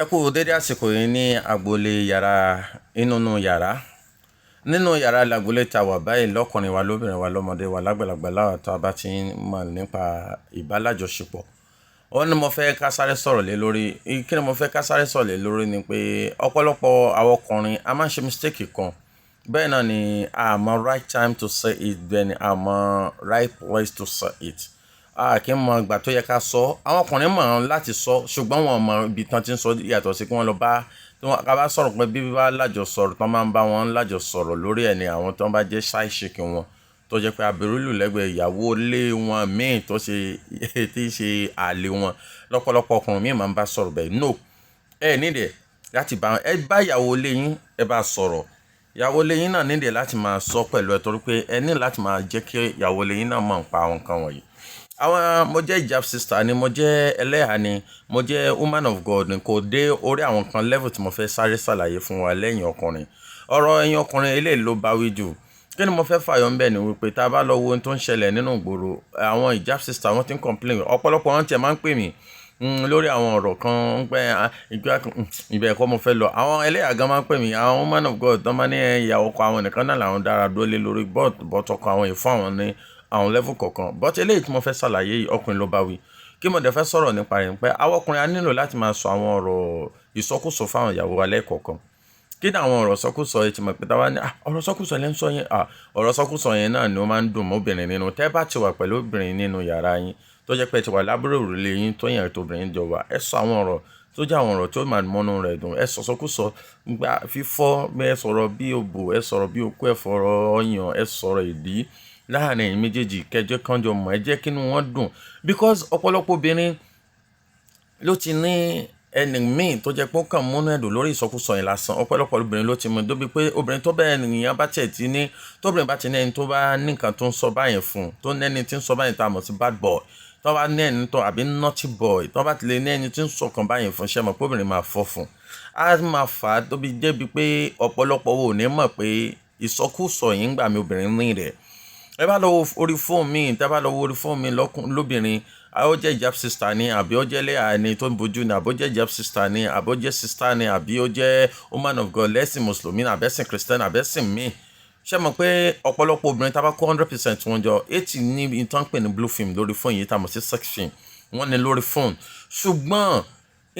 Ẹ kú dédé àsìkò yìí ní agboolé yàrá inú yàrá. Nínú yàrá lágboolé ta wà báyìí lọ́kùnrin wa lóbìnrin wa lọ́mọdé wa lágbàlagbà láwa tá a bá ti mọ̀ nípa ìbálàjọṣepọ̀. Ó ní mo fẹ́ ká sáré sọ̀rọ̀ lé lórí. Kí ni mo fẹ́ ká sáré sọ̀rọ̀ lé lórí ni pé ọ̀pọ̀lọpọ̀ àwọn ọkùnrin a máa ń ṣe mistake kan. Bẹ́ẹ̀ náà ni a mọ right time to say it, bẹ́ẹ̀ ni a mọ right place to say it. Kí n mọ ìgbà tó yẹ ká sọ. Àwọn ọkùnrin mọ̀ láti sọ ṣùgbọ́n wọn mọ ibi tán ti ń sọ yàtọ̀ sí kí wọ́n lọ bá ká bá sọ̀rọ̀ pé bí bá lájọ sọ̀rọ̀ tán máa ń bá wọn lájọ sọ̀rọ̀ lórí ẹni àwọn tó ń bá jẹ́ side chick wọn tó jẹ́ pé abirùlù lẹ́gbẹ̀ẹ́ ìyàwó ilé wọn míì tó ṣe tí í ṣe àlè wọn lọ́pọ̀lọpọ̀ ọkùnrin míì máa ń bá sọ̀rọ̀ bẹ́ẹ̀. No, nídìí láti bá ìyàwó ilé yín ẹ bá sọ̀rọ̀. Ìyàwó ilé yín náà nídìí láti máa sọ pẹ̀lú ẹ torí pé ẹ ní láti máa jẹ́ kí ìyàwó ilé yín náà mọ̀ nípa àwọn nǹkan wọ̀nyí. Mo jẹ́ hijab sister ni, mo jẹ́ ẹlẹ́hà ni, mo jẹ́ woman of God ni, kò dé orí àwọn kan level tí mo fẹ́ sáré ṣàlàyé fún wa lẹ́yìn ọkùnrin. Ọ̀rọ̀ ẹ̀yin ọkùnrin eléyìí ló bá wí jù. Kí ni mo fẹ́ fàyọ ńbẹ̀ ni wípé tá a bá lọ wo ohun tó ń ṣẹlẹ̀ nínú ìgboro, àwọn hijab sister wọ́n ti ń complain. Ọ̀pọ̀lọpọ̀ wọn tiẹ̀ máa ń pè mí lórí àwọn ọ̀rọ̀ kan pé ibẹ̀ kọ́ mo fẹ́ lọ. Àwọn ẹlẹ́hà gan máa ń pè mí, àwọn woman of God tó máa ní ìyàwó ọkọ àwọn nìkan náà làwọn dára dúró lé lórí bọ́ọ̀tù ọkọ àwọn ìfọ́ àwọn ní àwọn level kọ̀ọ̀kan. But eléyìí tí mo fẹ́ ṣàlàyé ọkùnrin ló bá wí. Kí mo dẹ̀ fẹ́ sọ̀rọ̀ nípa rẹ̀ pé àwọn ọkùnrin a nílò láti máa sọ àwọn ọ̀rọ̀ ìsọkúsọ fáwọn ìyàwó wa lẹ́ẹ̀kọ̀ọ̀kan. Kí ni àwọn ọ̀rọ̀ sọkúsọ yìí tí mo pè tá wá ní ọ̀rọ̀ sọkúsọ lẹ́ ń sọ yẹn ọ̀rọ̀ sọkúsọ yẹn náà ni ó máa ń dùn mọ́ obìnrin nínú. Tẹ́ bá ti wà pẹ̀lú obìnrin nínú yàrá yín tó jẹ́ pé ti wà lábúrò òrùlé yín tó yẹn tó obìnrin jọ wà, ẹ sọ àwọn ọ̀rọ̀ tó jẹ́ àwọn ọ̀rọ̀ tó máa mọ́nú rẹ̀ dùn. Ẹ sọ sọkúsọ gba fífọ́, ẹ sọ̀rọ̀ bí òbò, ẹ sọ̀rọ̀ bí okó ẹ̀fọ́ ọyàn, ẹ sọ̀rọ̀ ìdí láàrin ẹ̀yin méjèèjì kẹjọ kan jọ mọ̀ ẹ jẹ́ kí inú wọn dùn. Because ọ̀pọ̀lọpọ̀ obìnrin ló ti ní ẹni míì tó jẹ́ pé ó kàn múnú ẹ̀dùn lórí ìsọkúsọ yẹn lásán. Ọ̀pọ̀lọpọ̀ obìnrin ló ti mọ̀ dóbi pé obìnrin tó bẹ́ẹ̀ nìyẹn bá tiẹ̀ ti ní tóbìnrin bá ti ní ẹni tó bá ní nǹkan tó ń sọ báyẹn fún tó ní ẹni tí ń sọ báyẹn tá a mọ̀ sí bad boy tó bá ní ẹni tó àbí naughty boy tó bá ti lè ní ẹni tí ń sọ kan báyẹn fún ṣẹ́ mọ̀ pé obìnrin máa fọ́ fún. A máa fà á tóbi débi pé ọ̀pọ̀lọpọ̀ wo ní mọ̀ pé ìsọkúsọ yìí ń gbà mí obìnrin ní rẹ̀. Ẹ bá lọ wo orí fóònù mi, tẹ́ bá lọ wo orí fóònù mi lóbìnrin, ó jẹ́ hijab sister ni àbí ó jẹ́ ẹlẹ́hà ni tó ń bojú ni àbí ó jẹ́ hijab sister ni àbí ó jẹ́ sister ni àbí ó jẹ́ woman of God lẹ́sìn mùsùlùmí àbẹ́sìn Christian àbẹ́sìn mi. Ṣé mọ̀ pé ọ̀pọ̀lọpọ̀ obìnrin tá bá kó 100% wọn jọ 80 ní ìtàn pè ní blue film lórí fóònù yìí tá a mọ̀ sí sex film wọ́n ní lórí fóònù. Ṣùgbọ́n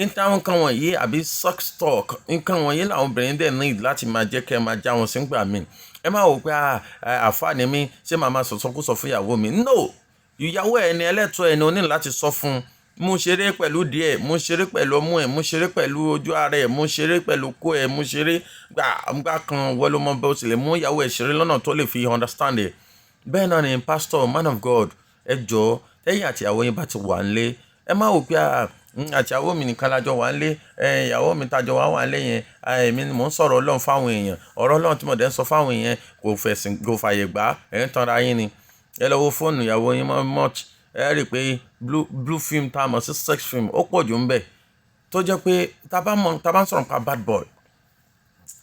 ìtàn nǹkan wọ̀nyí àbí sex talk nǹkan wọ̀nyí làwọn obìnrin dẹ̀ ní láti máa jẹ́ kẹ́ máa já wọn sí gbà mí. Ẹ má wò pé àfààní mi ṣé màá máa sọ̀sọ́kúsọ fún ìyàwó mi. No, ìyàwó ẹni ẹlẹ́tọ̀ọ́ ẹni o ní láti sọ fún. Mú ṣeré pẹ̀lú díẹ̀, mú ṣeré pẹ̀lú ọmú ẹ̀, mú ṣeré pẹ̀lú ojú ara ẹ̀, mú ṣeré pẹ̀lú kó ẹ̀, mú ṣeré gbà kan wọ́n ló mọ bó tilẹ̀ mú ìyàwó ẹ̀ ṣeré lọ́nà tó lè fi understand ẹ̀. Bẹ́ẹ̀ náà ni pastor, man of God, ẹ jọ̀ọ́ ẹ̀yin àti ìyàwó yín bá ti wà nílé ẹ má wò pé àti ìyàwó mi nìkan lájọ wà nílé ìyàwó mi tájọ wà nílé yẹn èmi ni mò ń sọ̀rọ̀ Ọlọ́run fáwọn èèyàn ọ̀rọ̀ Ọlọ́run tí mo dẹ̀ ń sọ fáwọn èèyàn kò fàyè gbà ẹ̀ ń tanra yín ni. Ẹ lọ wo fóònù ìyàwó yín much ẹ rí i pé blue film tá a mọ̀ sí sex film ó pọ̀ jù ń bẹ̀ tó jẹ́ pé tá bá ń sọ̀rọ̀ pa bad boy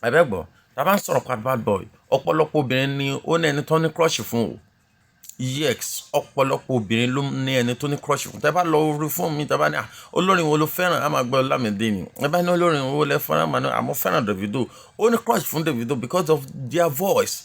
ẹ̀bẹ̀gbọ́ tá bá ń sọ̀rọ̀ pa bad boy ọ̀pọ̀lọpọ̀ obìnrin ni ó ní ẹni tó ní crush fún o. Yes, ọ̀pọ̀lọpọ̀ obìnrin ló ní ẹni tó ní crush fún. Tẹ́ bá lọ orí fóònù mi tẹ́ bá ní olórin wo ló fẹ́ràn á máa gbọ́ Lámìdé ni. Ẹ bá ní olórin wo lẹ fẹ́ràn àmọ́ fẹ́ràn Davido. Ó ní crush fún Davido because of their voice,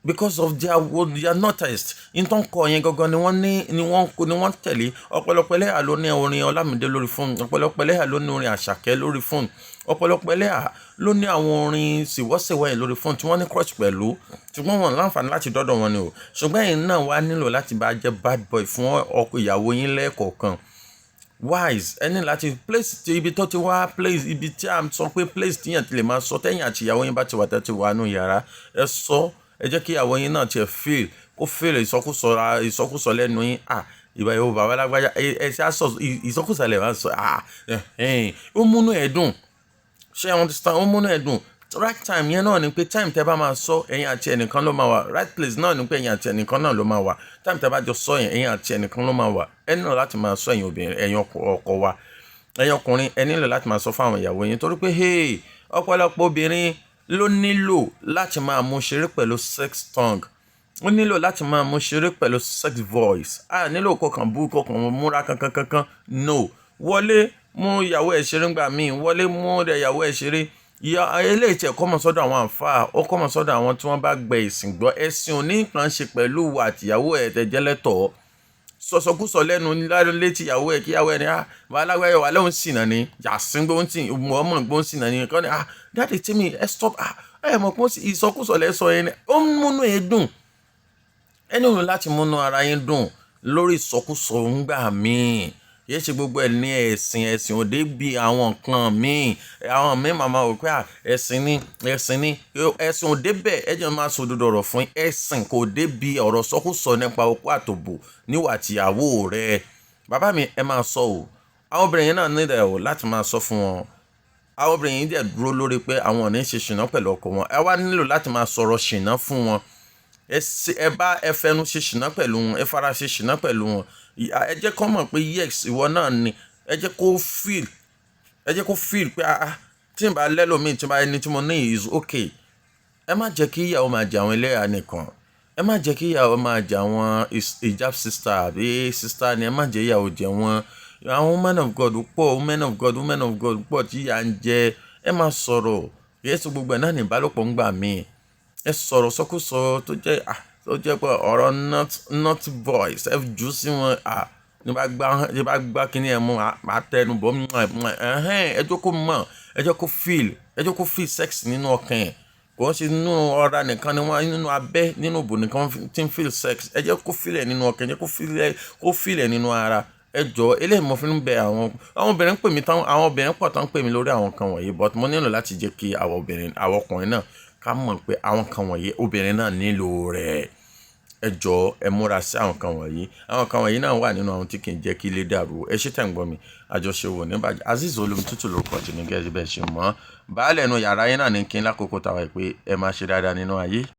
because of their noticed ìtàn kọ yẹn gangan ni wọ́n tẹ̀lé. Ọ̀pọ̀lọpọ̀ ẹlẹ́hà ló ní orin Ọlámìdé lórí fóònù, ọ̀pọ̀lọpọ̀ ẹlẹ́hà ló ní orin Àṣàkẹ́ lórí fóònù, ọ̀pọ̀lọpọ̀ ẹlẹ́hà ló ní àwọn orin sìwọ́sẹ̀wọ́ yẹn lórí fóònù tí wọ́n ní crush pẹ̀lú ṣùgbọ́n wọn láǹfààní láti dọ́dọ̀ wọn ni o. Ṣùgbọ́n ẹ̀yin náà wá nílò láti bá jẹ́ bad boy fún ọkọ ìyàwó yín lẹ́ẹ̀kọ̀ọ̀kan. Wise ẹni láti place ibi tó ti wá place ibi tí a sọ pé place tíyàn ti lè máa sọ tẹ́yìn àti ìyàwó yín bá ti wà tẹ́tí wà nù yàrá ẹ sọ ẹ jẹ́ kí ìyàwó yín náà tiẹ̀ feel ìsọkúsọ lẹ́nu yín ìbá yóò bá wà lágbájá ẹ ṣe àṣọ ìsọkúsọ lẹ̀ máa sọ ó múnú ẹ̀ dùn. Ṣé ẹ understand? Ó múnú ẹ̀ dùn. Right time yẹn náà ni pé time tẹ́ bá máa sọ ẹ̀yin àti ẹnìkan ló máa wà. Right place náà ni pé ẹ̀yin àti ẹnìkan náà ló máa wà. Time tẹ́ bá jọ sọ yẹn ẹ̀yin àti ẹnìkan ló máa wà. Ẹ nílò láti máa sọ ẹ̀yin obìnrin ẹ̀yin ọkọ wa ẹ̀yin ọkùnrin ẹ nílò láti máa sọ fún àwọn ìyàwó yín torí pé ọ̀pọ̀lọpọ̀ obìnrin ló nílò láti máa mú ṣeré pẹ̀lú sex tongue. Ó nílò láti máa mú ṣeré pẹ̀lú sex voice. Nílò kọkàn bú kọkàn múra kankan. No, wọlé mú ìyàwó ẹ̀ ṣeré ńgbà míì, wọlé mú ìyàwó ẹ̀ ṣeré. Eléyìí tiẹ̀ kọ́mọ sọ́dọ̀ àwọn àǹfààní, ó kọ́mọ sọ́dọ̀ àwọn tí wọ́n bá gbẹ ìsìn gbọ́. Ẹ̀sìn ò ní nǹkan ṣe pẹ̀lú àtìyàwó ẹ̀ tẹ̀jẹ́lẹ́tọ̀ọ́. Sọ̀sọ̀kúsọ lẹ́nu létí ìyàwó ẹ̀ kí ìyàwó ẹ̀ ní alágbáyé wà lóun sì náà ni yàsín gbóhùn tì ọmọ gbóhùn sì náà ni kọ́ni dáàdì tí mi ẹ stop ẹ mọ̀ pé ìsọkúsọ lẹ́sọ yẹn ni ó ń múnú ẹ dùn. Ẹni òun láti múnú ara yín dùn lórí ìsọkúsọ ńgbà míì. Yẹ ṣe gbogbo ẹ̀ ní ẹ̀sìn òde bí àwọn nǹkan míì. Àwọn míì màmá wò pé ẹ̀sìn ni ẹ̀sìn òde bẹ́ẹ̀ ẹ jẹ́ máa sọ òdodo ọ̀rọ̀ fún yín. Ẹ̀sìn kò dé bí ọ̀rọ̀ sọkúsọ nípa okó àtòbò níwà tìyàwó rẹ̀. Bàbá mi ẹ máa sọ o. Àwọn obìnrin yẹn náà nílẹ̀ o láti máa sọ fún wọn. Àwọn obìnrin yìí dẹ̀ dúró lórí pé àwọn ò ní ṣe ṣìnà pẹ̀lú ọkọ wọn. Ẹ wá nílò láti máa sọ̀rọ̀ ṣìnà fún wọn. Ẹ bá ẹ fẹnu ṣe ṣìnà pẹ̀lú wọn, ẹ fara ṣe ṣìnà pẹ̀lú wọn. Ẹ jẹ́ kó mọ̀ pé yes ìwọ náà ni. Ẹ jẹ́ kó feel pé tí n bá lẹ́lòmíì tí n bá ẹni tí mo ní is okay. Ẹ má jẹ́ kí ìyàwó máa jẹ àwọn ẹlẹ́yà nìkan. Ẹ má jẹ́ kí ìyàwó máa jẹ àwọn hijab sister àbí sister ni. Ẹ má jẹ́ ìyàwó jẹ wọn. Àwọn women of God pọ̀ tí ìyà ń jẹ. Ẹ má sọ̀rọ̀. Yẹ́sù gbogbo ẹ̀ náà ní ìbálòpọ̀ ń gbà míì. Ẹ sọ̀rọ̀ sọkúsọ tó jẹ́ pé ọ̀rọ̀ not voice ẹ jù sí wọn. Ní bá gbá kíní ẹ mú máa tẹnu bọ́ ẹ jẹ́ kó mọ̀, ẹ jẹ́ kó feel sex nínú ọkàn ẹ̀. Kò ń ṣe nínú ọ̀rá nìkan ni wọ́n nínú abẹ́ nínú òbò nìkan tí ń feel sex. Ẹ jẹ́ kó feel ẹ̀ nínú ọkàn, ẹ jẹ́ kó feel ẹ̀ nínú ara. Ẹ jọ̀ọ́ eléyìí mo fi ń bẹ àwọn obìnrin pè mí tán, àwọn obìnrin pọ̀ tán pè mí lórí àwọn kan wọ̀nyí, but mo nílò láti jẹ́ kí àwọn ọkùnrin náà ká mọ̀ pé àwọn kan wọ̀nyí obìnrin náà nílò rẹ̀. Ẹ jọ̀ọ́ ẹ múra sí àwọn kan wọ̀nyí. Àwọn kan wọ̀nyí náà wà nínú àwọn tí kì í jẹ́ kí ilé dàrú. Ẹ ṣé tẹ̀ ń gbọ́ mi. Àjọṣe wò ní bàjẹ́. Azeez Olúmitútù lórúkọ tèmi gẹ́gẹ́ bẹ́ẹ̀ ṣe mọ̀. Baálẹ̀ inú yàrá yín náà ní kí n lákòókò tàwa pé ẹ máa ṣe dáadáa nínú ayé.